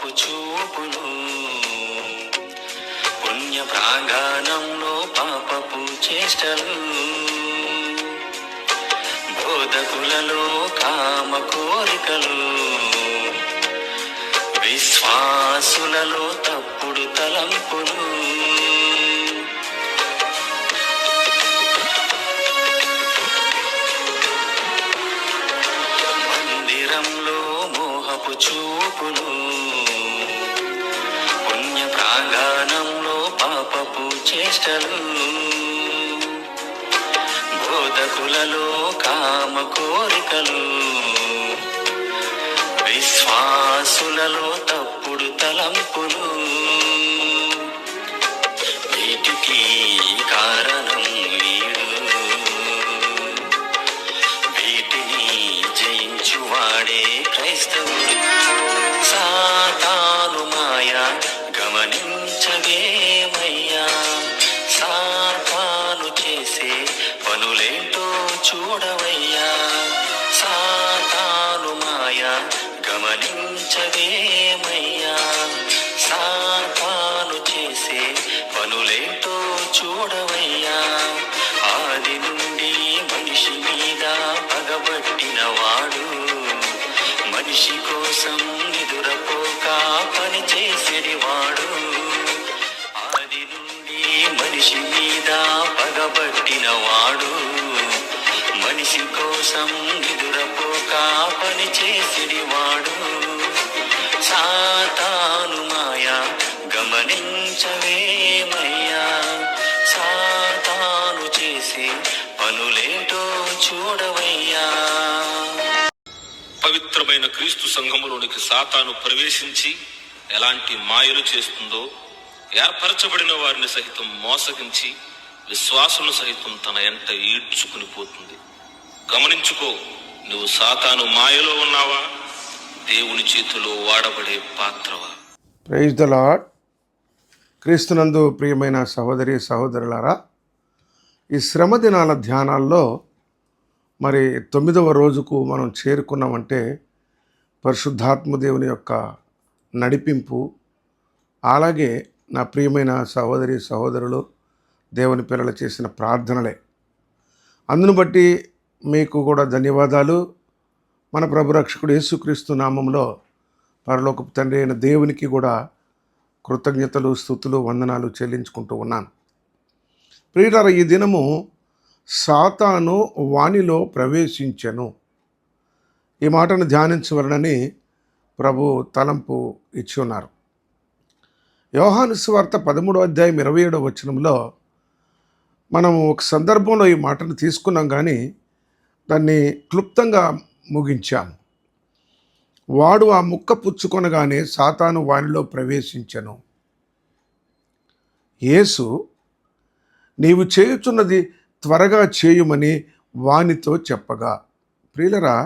మోహపు చూపులు, పుణ్య ప్రాంగణంలో పాపపు చేష్టలు, బోధకులలో కామ కోరికలు, విశ్వాసులలో తప్పుడు తలంపులు, మందిరంలో మోహపు చూపులు, పుణ్య ప్రాంగణంలో పాపపు చేష్టలు, బోధకులలో కామ కోరికలు, విశ్వాసులలో తప్పుడు తలంపులు, వీటికి కారణం వీడు, వీటిని జయించువాడే క్రైస్తవుడు. సాతాను మాయ గమనించవేమయ్యా, సాతాను చేసే పనులేంటో చూడవయ్యా, సాతాను మాయ గమనించవేమయ్యా, సాతాను చేసే పనులేంటో చూడవయ్యా. ఆది నుండి మనిషి మీద పగబట్టిన వాడు, మనిషి కోసం నిదురపోక పని చేసేవాడు. ఆది నుండి మనిషి మీద పగబట్టిన వాడు, మనిషి కోసం నిదురపోక పని చేసేవాడు. సాతాను మాయ గమనించవేమయ్యా, సాతాను చేసే పనులేంటో చూడవయ్యా. పవిత్రమైన క్రీస్తు సంఘములోనికి సాతాను ప్రవేశించి ఎలాంటి మాయలు చేస్తుందో, ఏర్పరచబడిన వారిని సహితం మోసగించి విశ్వాసులను సహితం తన ఎంట ఈడ్చుకుని పోతుంది. గమనించుకో, నువ్వు సాతాను మాయలో ఉన్నావా, దేవుని చేతిలో వాడబడే పాత్రవా? Praise the Lord. క్రీస్తునందు ప్రియమైన సహోదరి సహోదరులారా, ఈ శ్రమ దినాల ధ్యానాల్లో మరి 9వ రోజుకు మనం చేరుకున్నామంటే పరిశుద్ధాత్మ దేవుని యొక్క నడిపింపు, అలాగే నా ప్రియమైన సహోదరి సహోదరులు దేవుని పిల్లలు చేసిన ప్రార్థనలే. అందును బట్టి మీకు కూడా ధన్యవాదాలు. మన ప్రభు రక్షకుడు యేసుక్రీస్తు నామంలో పరలోకపు తండ్రి అయిన దేవునికి కూడా కృతజ్ఞతలు, స్తుతులు, వందనాలు చెల్లించుకుంటూ ఉన్నాను. ప్రియులారా, ఈ దినము సాతాను వానిలో ప్రవేశించెను, ఈ మాటను ధ్యానించవలనని ప్రభు తలంపు ఇచ్చి ఉన్నారు. యోహాను సువార్త 13వ అధ్యాయం 27వ వచనంలో మనం ఒక సందర్భంలో ఈ మాటను తీసుకున్నాం, కానీ దాన్ని క్లుప్తంగా ముగించాము. వాడు ఆ ముక్క పుచ్చుకొనగానే సాతాను వానిలో ప్రవేశించెను. యేసు నీవు చేయుచున్నది త్వరగా చేయుమని వానితో చెప్పగా. ప్రియులరా,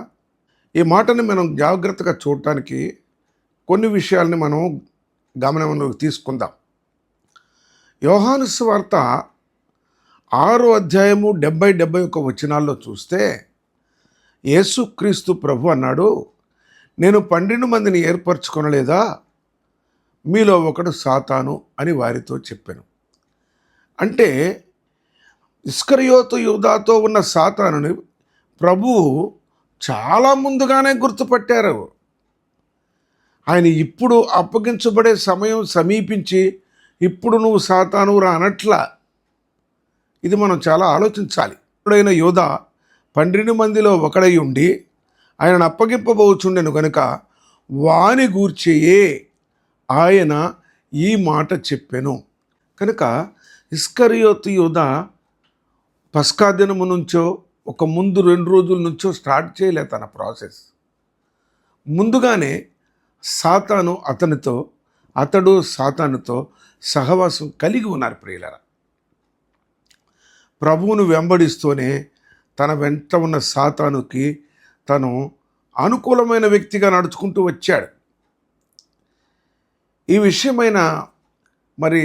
ఈ మాటను మనం జాగ్రత్తగా చూడటానికి కొన్ని విషయాల్ని మనం గమనంలోకి తీసుకుందాం. యోహాను సువార్త 6వ అధ్యాయము 70-71 వచనాల్లో చూస్తే యేసుక్రీస్తు ప్రభు అన్నాడు, నేను 12 మందిని ఏర్పరచుకొనలేదా, మీలో ఒకడు సాతాను అని వారితో చెప్పాను. అంటే ఇస్కరియోతు యూదాతో ఉన్న సాతానుని ప్రభువు చాలా ముందుగానే గుర్తుపట్టారు. ఆయన ఇప్పుడు అప్పగించబడే సమయం సమీపించి ఇప్పుడు నువ్వు సాతానురా అనట్లా. ఇది మనం చాలా ఆలోచించాలి. ఎప్పుడైనా యోధ 12 మందిలో ఒకడై ఉండి ఆయనను అప్పగింపబోచుండెను కనుక వాని గూర్చియే ఆయన ఈ మాట చెప్పెను. కనుక ఇస్కరియోతు యూదా పస్కా దినము నుంచో ఒక ముందు 2 రోజుల నుంచో స్టార్ట్ చేయలే తన ప్రాసెస్. ముందుగానే అతడు సాతానుతో సహవాసం కలిగి ఉన్నారు. ప్రియులారా, ప్రభువును వెంబడిస్తూనే తన వెంట ఉన్న సాతానుకి తను అనుకూలమైన వ్యక్తిగా నడుచుకుంటూ వచ్చాడు. ఈ విషయమైన మరి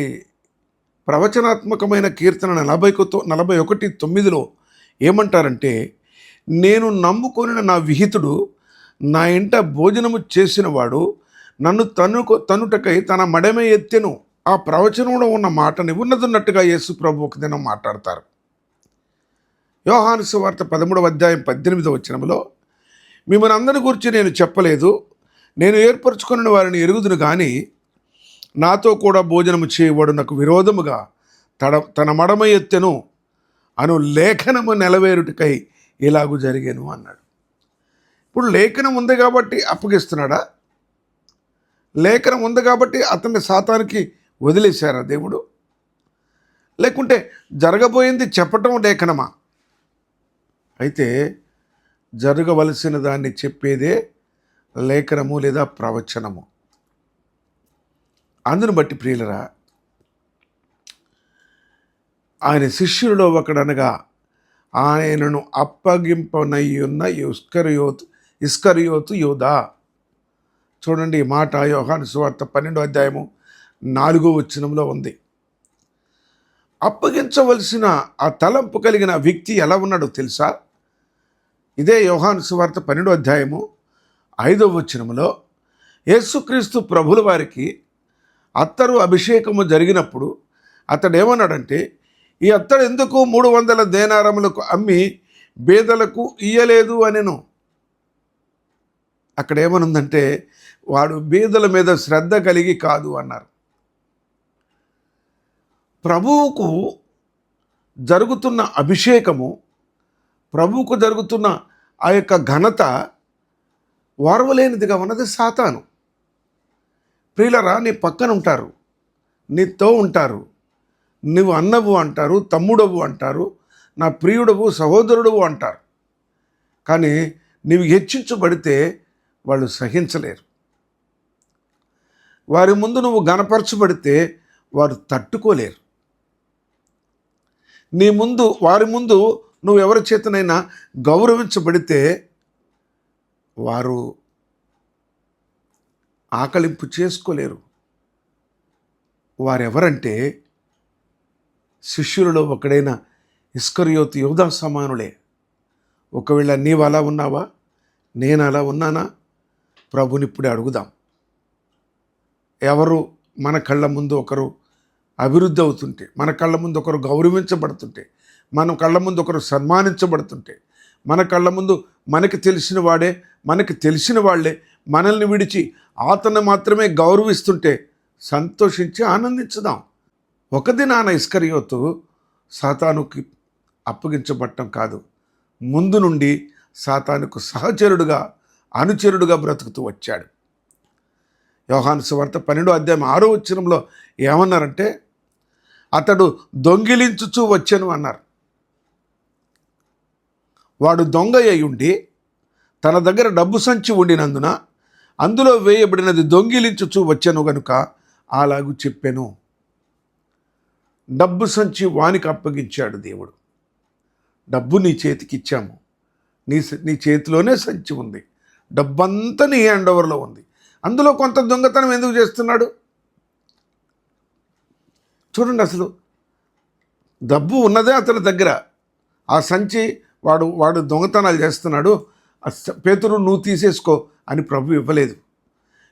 ప్రవచనాత్మకమైన కీర్తన 41:9 ఏమంటారంటే, నేను నమ్ముకొనిన నా విహితుడు, నా ఇంట భోజనము చేసినవాడు నన్ను తనుటకై తన మడమ ఎత్తెను. ఆ ప్రవచనంలో ఉన్న మాటని ఉన్నట్టుగా యేసు ప్రభు ఒక దినం మాట్లాడతారు. యోహాను సువార్త 13వ అధ్యాయం 18వ వచనంలో, మిమ్మల్ని అందరి గురించి నేను చెప్పలేదు, నేను ఏర్పరచుకున్న వారిని ఎరుగుదును కానీ నాతో కూడా భోజనము చేయవాడు నాకు విరోధముగా తన మడమ ఎత్తెను అను లేఖనము నెలవేరుటకై ఇలాగూ జరిగాను అన్నాడు. ఇప్పుడు లేఖనం ఉంది కాబట్టి అప్పగిస్తున్నాడా? లేఖనం ఉంది కాబట్టి అతన్ని సాతానికి వదిలేశారా దేవుడు? లేకుంటే జరగబోయింది చెప్పటం లేఖనమా? అయితే జరగవలసిన దాన్ని చెప్పేదే లేఖనము లేదా ప్రవచనము. అందును బట్టి ప్రియులరా, ఆయన శిష్యులలో ఒకడనగా ఆయనను అప్పగింపనయ్యున్న ఇస్కరియోతు యూదా. చూడండి, ఈ మాట యోహాను సువార్త 12వ అధ్యాయము 4వ వచనంలో ఉంది. అప్పగించవలసిన ఆ తలంపు కలిగిన వ్యక్తి ఎలా ఉన్నాడో తెలుసా? ఇదే యోహాను సువార్త 12వ అధ్యాయము 5వ వచనంలో యేసుక్రీస్తు ప్రభుల వారికి అత్తరు అభిషేకము జరిగినప్పుడు అతడు ఏమన్నాడంటే, ఈ అత్తడు ఎందుకు 300 దేనారములకు అమ్మి బేదలకు ఇయ్యలేదు అనెను. అక్కడ ఏమనుందంటే, వాడు బీదల మీద శ్రద్ధ కలిగి కాదు అన్నారు. ప్రభువుకు జరుగుతున్న అభిషేకము, ప్రభువుకు జరుగుతున్న ఆ యొక్క ఘనత ఓర్వలేనిదిగా ఉన్నది సాతాను. ప్రియులరా, నీ పక్కన ఉంటారు, నీతో ఉంటారు, నువ్వు అన్నవు అంటారు, తమ్ముడవు అంటారు, నా ప్రియుడవు, సహోదరుడవు అంటారు. కానీ నీవు హెచ్చించబడితే వాళ్ళు సహించలేరు. వారి ముందు నువ్వు గణపరచబడితే వారు తట్టుకోలేరు. వారి ముందు నువ్వు ఎవరి చేతనైనా గౌరవించబడితే వారు ఆకలింపు చేసుకోలేరు. వారెవరంటే శిష్యులలో ఒకడైన ఇస్కరియోతు యూదా సమానులే. ఒకవేళ నీవు అలా ఉన్నావా, నేను అలా ఉన్నానా? ప్రభుని ఇప్పుడే అడుగుదాం. ఎవరు మన కళ్ళ ముందు ఒకరు అభివృద్ధి అవుతుంటే, మన కళ్ళ ముందు ఒకరు గౌరవించబడుతుంటే, మన కళ్ళ ముందు ఒకరు సన్మానించబడుతుంటే, మన కళ్ళ ముందు మనకి తెలిసిన వాళ్ళే మనల్ని విడిచి అతన్ని మాత్రమే గౌరవిస్తుంటే సంతోషించి ఆనందించుదాం. ఒక దినాన ఇస్కరియోతు సాతానుకి అప్పగించబడటం కాదు, ముందు నుండి సాతానుకు సహచరుడుగా అనుచరుడుగా బ్రతుకుతూ వచ్చాడు. యోహాను సువార్త 12వ అధ్యాయం 6వ వచనంలో ఏమన్నారంటే, అతడు దొంగిలించుచూ వచ్చెను అన్నారు. వాడు దొంగ అయి ఉండి తన దగ్గర డబ్బు సంచి ఉండినందున అందులో వేయబడినది దొంగిలించుచూ వచ్చెను గనుక అలాగూ చెప్పెను. డబ్బు సంచి వానికి అప్పగించాడు దేవుడు. డబ్బు నీ చేతికి ఇచ్చాము, నీ చేతిలోనే సంచి ఉంది, డబ్బంతా నీ హ్యాండ్ ఓవర్లో ఉంది. అందులో కొంత దొంగతనం ఎందుకు చేస్తున్నాడు? చూడండి, అసలు డబ్బు ఉన్నదే అతని దగ్గర, ఆ సంచి వాడు దొంగతనాలు చేస్తున్నాడు, పేతురు నువ్వు తీసేసుకో అని ప్రభు ఇవ్వలేదు.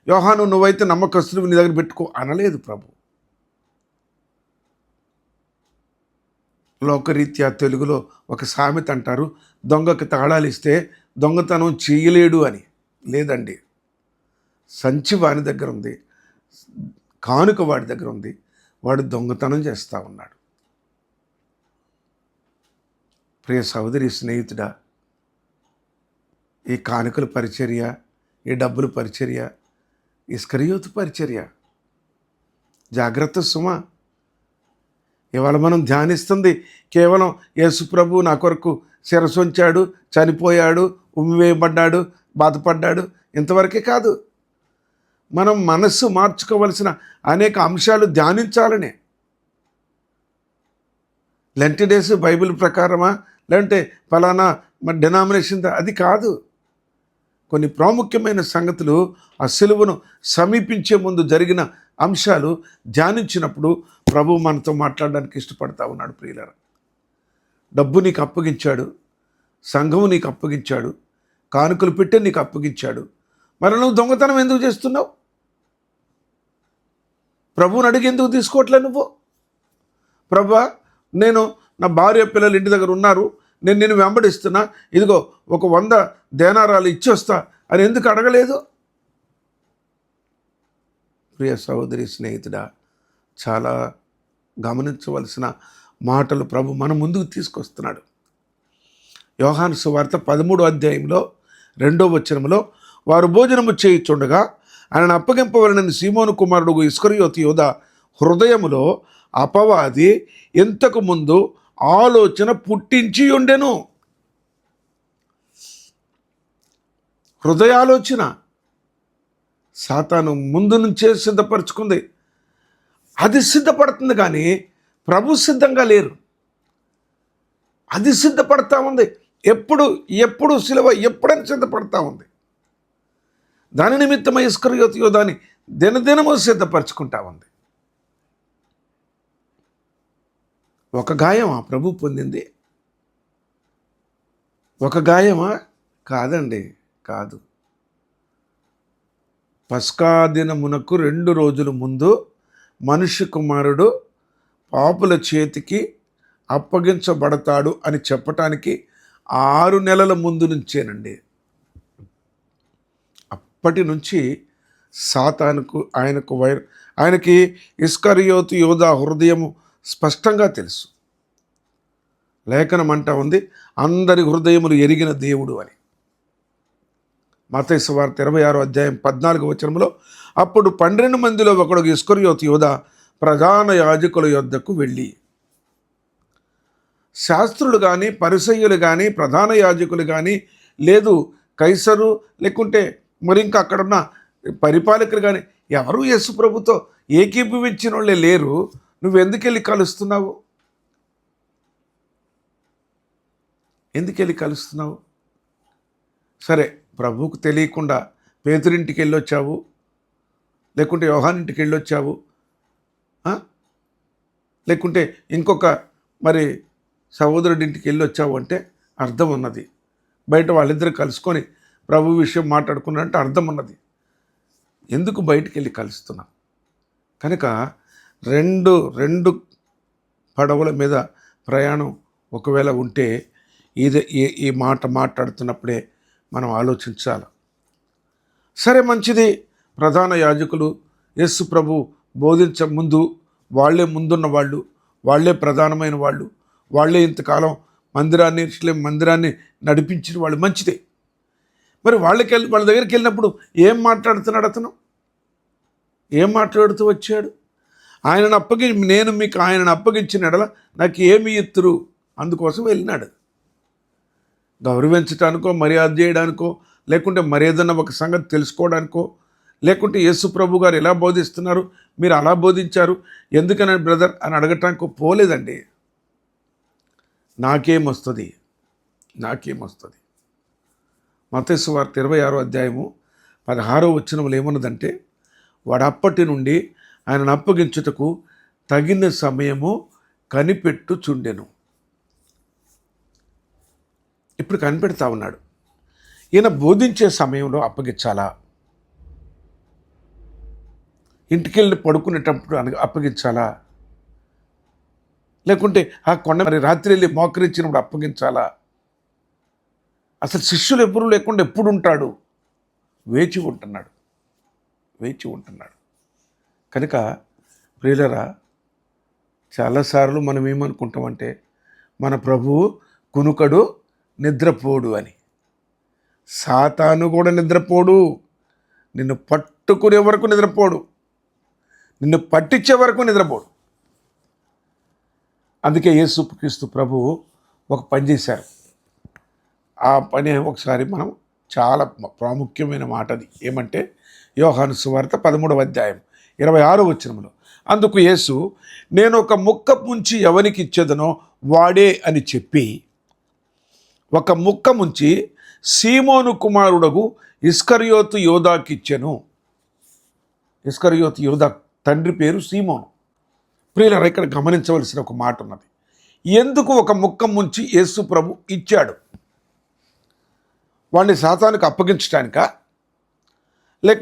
యోహాను నువ్వైతే నమ్మకస్తులు నీ దగ్గర పెట్టుకో అనలేదు ప్రభు. లోకరీత్యా తెలుగులో ఒక సామెత అంటారు, దొంగకి తాళాలు ఇస్తే దొంగతనం చేయలేడు అని. లేదండి, సంచి వాని దగ్గర ఉంది, కానుక వాడి దగ్గర ఉంది, వాడు దొంగతనం చేస్తూ ఉన్నాడు. ప్రియ సహోదరి స్నేహితుడా, ఈ కానుకల పరిచర్య, ఈ డబ్బుల పరిచర్య ఇస్కరియోతు పరిచర్య. జాగ్రత్త సుమా. ఇవాళ మనం ధ్యానిస్తుంది కేవలం యేసు ప్రభు నా కొరకు శిరసొంచాడు, చనిపోయాడు, ఉమ్మివేయబడ్డాడు, బాధపడ్డాడు, ఇంతవరకే కాదు. మనం మనస్సు మార్చుకోవలసిన అనేక అంశాలు ధ్యానించాలనే. లెంట్ డేస్ బైబిల్ ప్రకారమా, లేదంటే ఫలానా డినామినేషన్, అది కాదు. కొన్ని ప్రాముఖ్యమైన సంగతులు ఆ సిలువను సమీపించే ముందు జరిగిన అంశాలు ధ్యానించినప్పుడు ప్రభు మనతో మాట్లాడడానికి ఇష్టపడతా ఉన్నాడు. ప్రియులారా, డబ్బు నీకు అప్పగించాడు, సంఘము నీకు అప్పగించాడు, కానుకలు పెట్టే నీకు అప్పగించాడు. మరి నువ్వు దొంగతనం ఎందుకు చేస్తున్నావు? ప్రభువుని అడిగి ఎందుకు తీసుకోవట్లే నువ్వు? ప్రభువా, నేను నా భార్య పిల్లలు ఇంటి దగ్గర ఉన్నారు, నేను నిన్ను వెంబడిస్తున్నా, ఇదిగో ఒక 100 దేనారాలు ఇచ్చొస్తా అని ఎందుకు అడగలేదు? ప్రియ సహోదరి, స్నేహితుడా, చాలా గమనించవలసిన మాటలు ప్రభు మన ముందుకు తీసుకొస్తున్నాడు. యోహాను సువార్త 13వ అధ్యాయంలో 2వ వచనంలో, వారు భోజనము చేయుచుండగా ఆయనను అప్పగింపవలనని సీమోను కుమారుడు ఇస్కరియోతు యూదా హృదయములో అపవాది ఇంతకు ముందు ఆలోచన పుట్టించి ఉండెను. హృదయాలోచన సాతాను ముందు నుంచే సిద్ధపరచుకుంది. అది సిద్ధపడుతుంది, కానీ ప్రభు సిద్ధంగా లేరు. అది సిద్ధపడతా ఉంది. ఎప్పుడు సిలువ ఎప్పుడని సిద్ధపడతా ఉంది. దాని నిమిత్తమై ఇస్కరియోతు యూదాని దినదినము సిద్ధపరచుకుంటా ఉంది. ఒక గాయమా ప్రభు పొందింది? ఒక గాయమా? కాదండి, కాదు. పస్కా దినమునకు 2 రోజుల ముందు మనుష్య కుమారుడు పాపుల చేతికి అప్పగించబడతాడు అని చెప్పటానికి 6 నెలల ముందు నుంచేనండి. అప్పటి నుంచి సాతానుకు ఆయనకి ఇస్కరియోతు యూదా హృదయము స్పష్టంగా తెలుసు. లేఖనం అంటా ఉంది, అందరి హృదయములు ఎరిగిన దేవుడు అని. మత్తయి సువార్త 26వ అధ్యాయం 14వ వచనంలో, అప్పుడు 12 మందిలో ఒకడు ఇస్కరియోతు యూదా ప్రధాన యాజకుల యొద్దకు వెళ్ళి, శాస్త్రులు కానీ, పరిసయ్యులు కానీ, ప్రధాన యాజకులు కానీ, లేదు కైసరు లేకుంటే మరి ఇంకా అక్కడున్న పరిపాలకులు కానీ ఎవరు యేసు ప్రభుతో ఏకీభవించిన వాళ్ళే లేరు. నువ్వెందుకెళ్ళి కలుస్తున్నావు? ఎందుకెళ్ళి కలుస్తున్నావు? సరే, ప్రభువుకు తెలియకుండా పేతురింటికి వెళ్ళొచ్చావు, లేకుంటే యోహానింటికి వెళ్ళొచ్చావు, లేకుంటే ఇంకొక మరి సహోదరుడి ఇంటికి వెళ్ళొచ్చావు అంటే అర్థం ఉన్నది. బయట వాళ్ళిద్దరు కలుసుకొని ప్రభు విషయం మాట్లాడుకున్నారంటే అర్థం ఉన్నది. ఎందుకు బయటికి వెళ్ళి కలుస్తున్నాం? కనుక రెండు పడవల మీద ప్రయాణం ఒకవేళ ఉంటే ఈ మాట మాట్లాడుతున్నప్పుడే మనం ఆలోచించాలి. సరే, మంచిది. ప్రధాన యాజకులు యేసు ప్రభు బోధించ ముందు వాళ్ళే ముందున్న వాళ్ళు, వాళ్ళే ప్రధానమైన వాళ్ళు, వాళ్ళే ఇంతకాలం మందిరాన్ని నడిపించిన వాళ్ళు, మంచిదే. మరి వాళ్ళ దగ్గరికి వెళ్ళినప్పుడు ఏం మాట్లాడుతున్నాడు అతను? ఏం మాట్లాడుతూ వచ్చాడు? నేను మీకు ఆయనను అప్పగించిన ఎడల నాకు ఏమి ఇత్తురు? అందుకోసం వెళ్ళినాడు. గౌరవించడానికో, మర్యాద చేయడానికో, లేకుంటే మరేదన్నా ఒక సంగతి తెలుసుకోవడానికో, లేకుంటే యేసు ప్రభు గారు ఎలా బోధిస్తున్నారు, మీరు అలా బోధించారు ఎందుకని బ్రదర్ అని అడగటానికో పోలేదండి. నాకేమొస్తుంది? మత్తయి సువార్త 26వ అధ్యాయము 16వ వచనంలో ఏమన్నదంటే, వాడు అప్పటి నుండి ఆయనను అప్పగించుటకు తగిన సమయము కనిపెట్టుచుండెను. ఇప్పుడు కనిపెడతా ఉన్నాడు. ఈయన బోధించే సమయంలో అప్పగించాలా, ఇంటికెళ్ళి పడుకునేటప్పుడు అప్పగించాలా, లేకుంటే ఆ కొండ మరి రాత్రి వెళ్ళి మోకరించినప్పుడు అప్పగించాలా? అసలు శిష్యులు ఎప్పుడు లేకుండా ఎప్పుడు ఉంటాడు? వేచి ఉంటున్నాడు. కనుక ప్రియులరా, చాలాసార్లు మనం ఏమనుకుంటామంటే మన ప్రభువు కునుకడు, నిద్రపోడు అని. సాతాను కూడా నిద్రపోడు. నిన్ను పట్టుకునే వరకు నిద్రపోడు, నిన్ను పట్టించే వరకు నిద్రపోడు. అందుకే యేసుక్రీస్తు ప్రభువు ఒక పని చేశారు. ఆ పని ఒకసారి మనం చాలా ప్రాముఖ్యమైన మాట అది. ఏమంటే యోహాను సువార్త 13వ అధ్యాయం 26వ వచనంలో, అందుకు యేసు, నేను ఒక ముక్క ముంచి ఎవరికి ఇచ్చేదనో వాడే అని చెప్పి ఒక ముక్క ముంచి సీమోను కుమారుడగు ఇస్కరియోతు యోదాకి ఇచ్చెను. ఇస్కరియోతు యోదా తండ్రి పేరు సీమోను. ప్రియులారా, ఇక్కడ గమనించవలసిన ఒక మాట ఉన్నది. ఎందుకు ఒక ముక్క ముంచి యేసు ప్రభు ఇచ్చాడు? వాడిని సాతానుకు అప్పగించడానికా, లేకుంటే